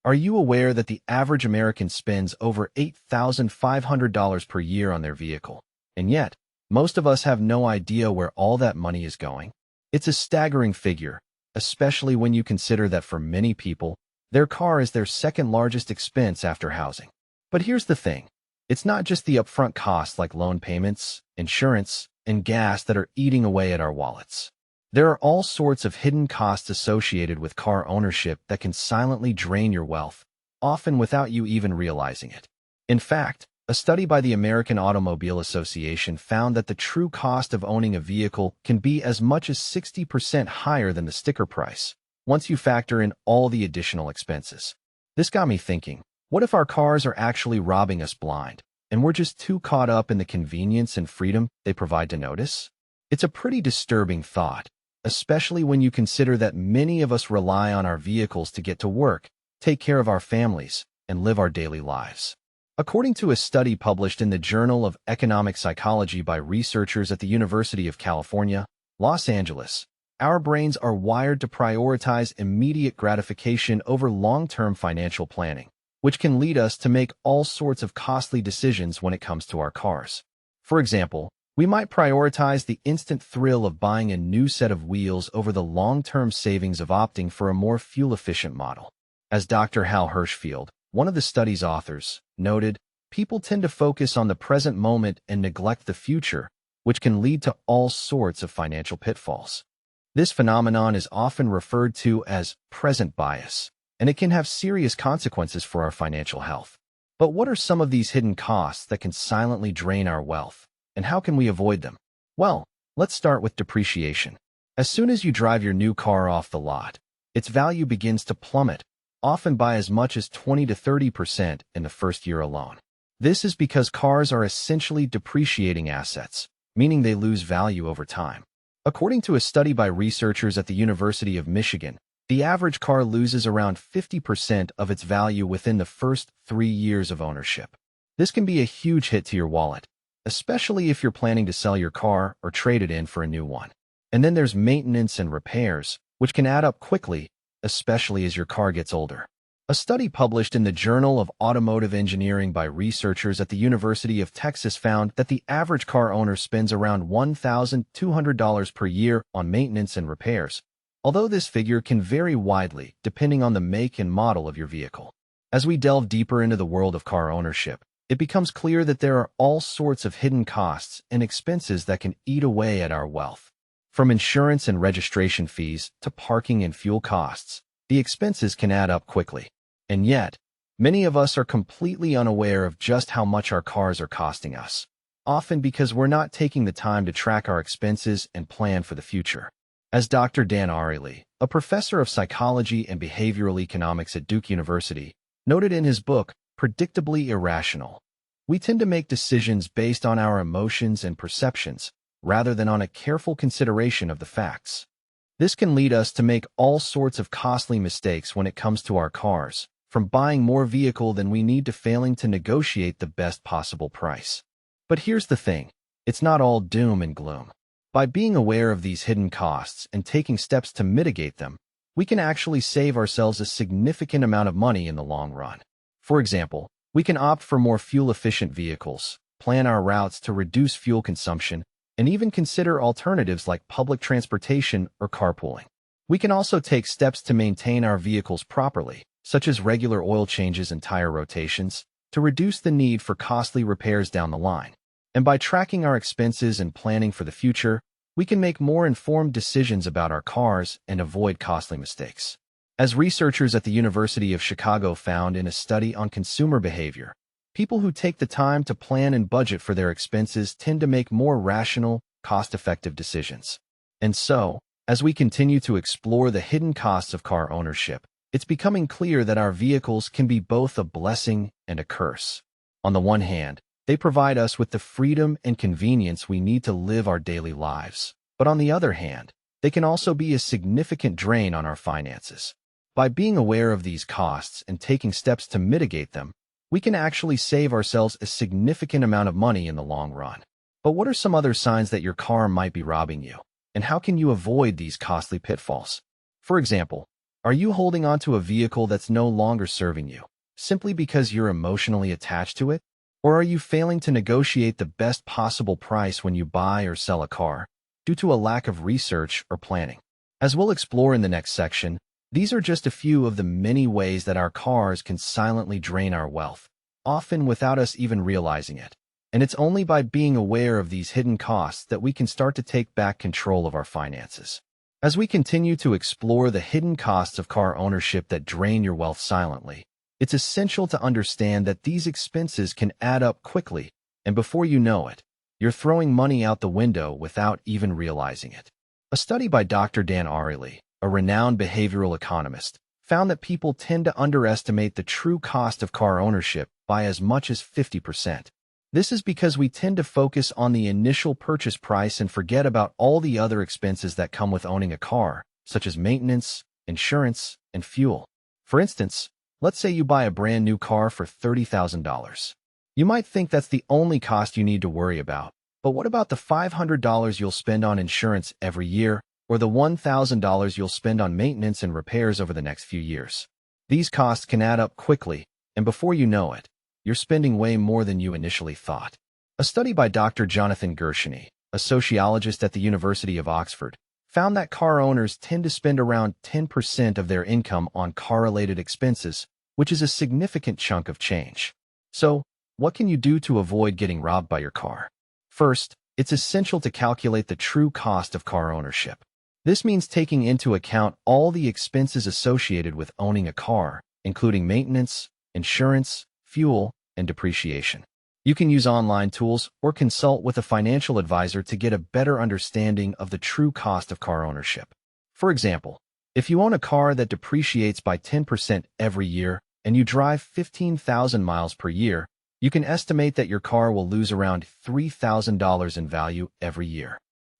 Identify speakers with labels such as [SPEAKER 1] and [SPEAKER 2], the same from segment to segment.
[SPEAKER 1] Are you aware that the average American spends over $8,500 per year on their vehicle? And yet, most of us have no idea where all that money is going. It's a staggering figure, especially when you consider that for many people, their car is their second largest expense after housing. But here's the thing. It's not just the upfront costs like loan payments, insurance, and gas that are eating away at our wallets. There are all sorts of hidden costs associated with car ownership that can silently drain your wealth, often without you even realizing it. In fact, a study by the American Automobile Association found that the true cost of owning a vehicle can be as much as 60% higher than the sticker price, once you factor in all the additional expenses. This got me thinking, what if our cars are actually robbing us blind, and we're just too caught up in the convenience and freedom they provide to notice? It's a pretty disturbing thought, especially when you consider that many of us rely on our vehicles to get to work, take care of our families, and live our daily lives. According to a study published in the Journal of Economic Psychology by researchers at the University of California, Los Angeles, our brains are wired to prioritize immediate gratification over long-term financial planning, which can lead us to make all sorts of costly decisions when it comes to our cars. For example, we might prioritize the instant thrill of buying a new set of wheels over the long-term savings of opting for a more fuel-efficient model. As Dr. Hal Hershfield, one of the study's authors, noted, people tend to focus on the present moment and neglect the future, which can lead to all sorts of financial pitfalls. This phenomenon is often referred to as present bias, and it can have serious consequences for our financial health. But what are some of these hidden costs that can silently drain our wealth, and how can we avoid them? Well, let's start with depreciation. As soon as you drive your new car off the lot, its value begins to plummet, often by as much as 20 to 30% in the first year alone. This is because cars are essentially depreciating assets, meaning they lose value over time. According to a study by researchers at the University of Michigan, the average car loses around 50% of its value within the first 3 years of ownership. This can be a huge hit to your wallet, especially if you're planning to sell your car or trade it in for a new one. And then there's maintenance and repairs, which can add up quickly, especially as your car gets older. A study published in the Journal of Automotive Engineering by researchers at the University of Texas found that the average car owner spends around $1,200 per year on maintenance and repairs, although this figure can vary widely depending on the make and model of your vehicle. As we delve deeper into the world of car ownership, it becomes clear that there are all sorts of hidden costs and expenses that can eat away at our wealth. From insurance and registration fees to parking and fuel costs, the expenses can add up quickly. And yet, many of us are completely unaware of just how much our cars are costing us, often because we're not taking the time to track our expenses and plan for the future. As Dr. Dan Ariely, a professor of psychology and behavioral economics at Duke University, noted in his book, Predictably Irrational, we tend to make decisions based on our emotions and perceptions, rather than on a careful consideration of the facts. This can lead us to make all sorts of costly mistakes when it comes to our cars, from buying more vehicle than we need to failing to negotiate the best possible price. But here's the thing, it's not all doom and gloom. By being aware of these hidden costs and taking steps to mitigate them, we can actually save ourselves a significant amount of money in the long run. For example, we can opt for more fuel-efficient vehicles, plan our routes to reduce fuel consumption, and even consider alternatives like public transportation or carpooling. We can also take steps to maintain our vehicles properly, such as regular oil changes and tire rotations, to reduce the need for costly repairs down the line. And by tracking our expenses and planning for the future, we can make more informed decisions about our cars and avoid costly mistakes. As researchers at the University of Chicago found in a study on consumer behavior, people who take the time to plan and budget for their expenses tend to make more rational, cost-effective decisions. And so, as we continue to explore the hidden costs of car ownership, it's becoming clear that our vehicles can be both a blessing and a curse. On the one hand, they provide us with the freedom and convenience we need to live our daily lives. But on the other hand, they can also be a significant drain on our finances. By being aware of these costs and taking steps to mitigate them, we can actually save ourselves a significant amount of money in the long run. But what are some other signs that your car might be robbing you? And how can you avoid these costly pitfalls? For example, Are you holding on to a vehicle that's no longer serving you, simply because you're emotionally attached to it? Or are you failing to negotiate the best possible price when you buy or sell a car, due to a lack of research or planning? As we'll explore in the next section, these are just a few of the many ways that our cars can silently drain our wealth, often without us even realizing it. And it's only by being aware of these hidden costs that we can start to take back control of our finances. As we continue to explore the hidden costs of car ownership that drain your wealth silently, it's essential to understand that these expenses can add up quickly, and before you know it, you're throwing money out the window without even realizing it. A study by Dr. Dan Ariely, a renowned behavioral economist, found that people tend to underestimate the true cost of car ownership by as much as 50%. This is because we tend to focus on the initial purchase price and forget about all the other expenses that come with owning a car, such as maintenance, insurance, and fuel. For instance, let's say you buy a brand new car for $30,000. You might think that's the only cost you need to worry about, but what about the $500 you'll spend on insurance every year, or the $1,000 you'll spend on maintenance and repairs over the next few years? These costs can add up quickly, and before you know it, you're spending way more than you initially thought. A study by Dr. Jonathan Gershony, a sociologist at the University of Oxford, found that car owners tend to spend around 10% of their income on car-related expenses, which is a significant chunk of change. So, what can you do to avoid getting robbed by your car? First, it's essential to calculate the true cost of car ownership. This means taking into account all the expenses associated with owning a car, including maintenance, insurance, fuel, and depreciation. You can use online tools or consult with a financial advisor to get a better understanding of the true cost of car ownership. For example, if you own a car that depreciates by 10% every year and you drive 15,000 miles per year, you can estimate that your car will lose around $3,000 in value every year.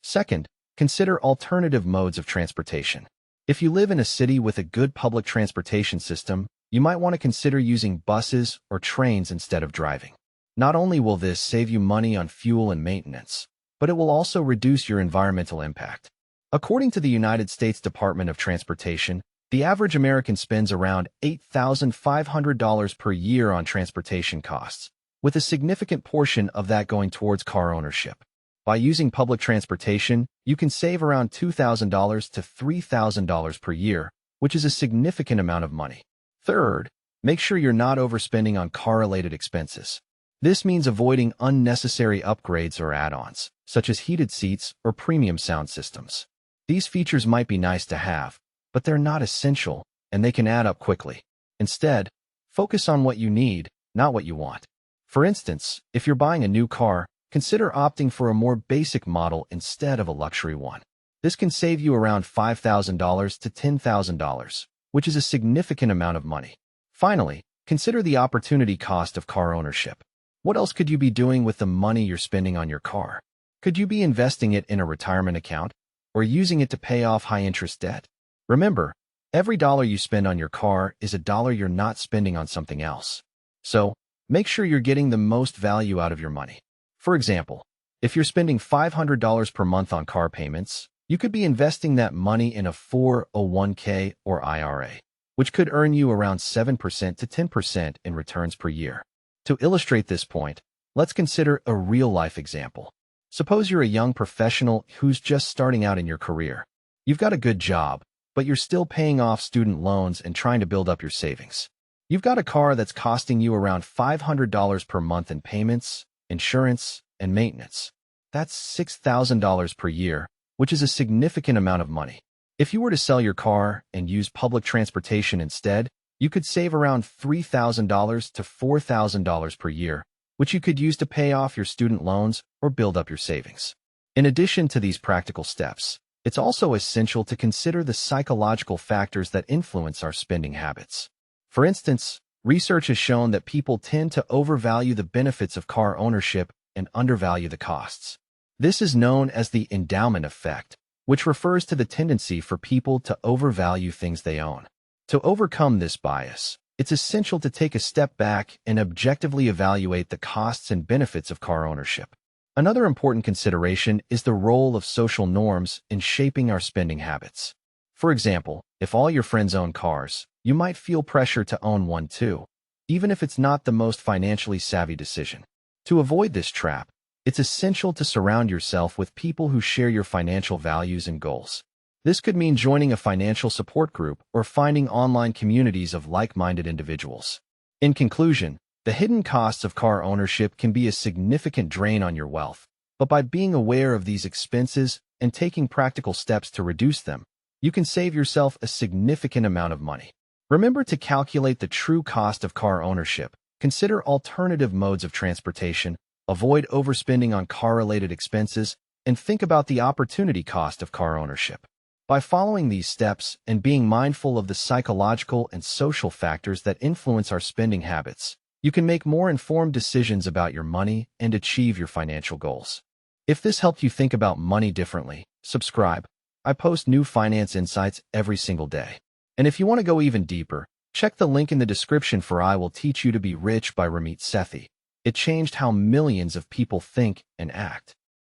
[SPEAKER 1] Second, consider alternative modes of transportation. If you live in a city with a good public transportation system, you might want to consider using buses or trains instead of driving. Not only will this save you money on fuel and maintenance, but it will also reduce your environmental impact. According to the United States Department of Transportation, the average American spends around $8,500 per year on transportation costs, with a significant portion of that going towards car ownership. By using public transportation, you can save around $2,000 to $3,000 per year, which is a significant amount of money. Third, make sure you're not overspending on car-related expenses. This means avoiding unnecessary upgrades or add-ons, such as heated seats or premium sound systems. These features might be nice to have, but they're not essential, and they can add up quickly. Instead, focus on what you need, not what you want. For instance, if you're buying a new car, consider opting for a more basic model instead of a luxury one. This can save you around $5,000 to $10,000, which is a significant amount of money. Finally, consider the opportunity cost of car ownership. What else could you be doing with the money you're spending on your car? Could you be investing it in a retirement account or using it to pay off high-interest debt? Remember, every dollar you spend on your car is a dollar you're not spending on something else. So, make sure you're getting the most value out of your money. For example, if you're spending $500 per month on car payments, you could be investing that money in a 401k or IRA, which could earn you around 7% to 10% in returns per year. To illustrate this point, let's consider a real-life example. Suppose you're a young professional who's just starting out in your career. You've got a good job, but you're still paying off student loans and trying to build up your savings. You've got a car that's costing you around $500 per month in payments, insurance, and maintenance. That's $6,000 per year, which is a significant amount of money. If you were to sell your car and use public transportation instead, you could save around $3,000 to $4,000 per year, which you could use to pay off your student loans or build up your savings. In addition to these practical steps, it's also essential to consider the psychological factors that influence our spending habits. For instance, research has shown that people tend to overvalue the benefits of car ownership and undervalue the costs. This is known as the endowment effect, which refers to the tendency for people to overvalue things they own. To overcome this bias, it's essential to take a step back and objectively evaluate the costs and benefits of car ownership. Another important consideration is the role of social norms in shaping our spending habits. For example, if all your friends own cars, you might feel pressure to own one too, even if it's not the most financially savvy decision. To avoid this trap, it's essential to surround yourself with people who share your financial values and goals. This could mean joining a financial support group or finding online communities of like-minded individuals. In conclusion, the hidden costs of car ownership can be a significant drain on your wealth, but by being aware of these expenses and taking practical steps to reduce them, you can save yourself a significant amount of money. Remember to calculate the true cost of car ownership, consider alternative modes of transportation, avoid overspending on car-related expenses, and think about the opportunity cost of car ownership. By following these steps and being mindful of the psychological and social factors that influence our spending habits, you can make more informed decisions about your money and achieve your financial goals. If this helped you think about money differently, subscribe. I post new finance insights every single day. And if you want to go even deeper, check the link in the description for I Will Teach You to Be Rich by Ramit Sethi. It changed how millions of people think and act.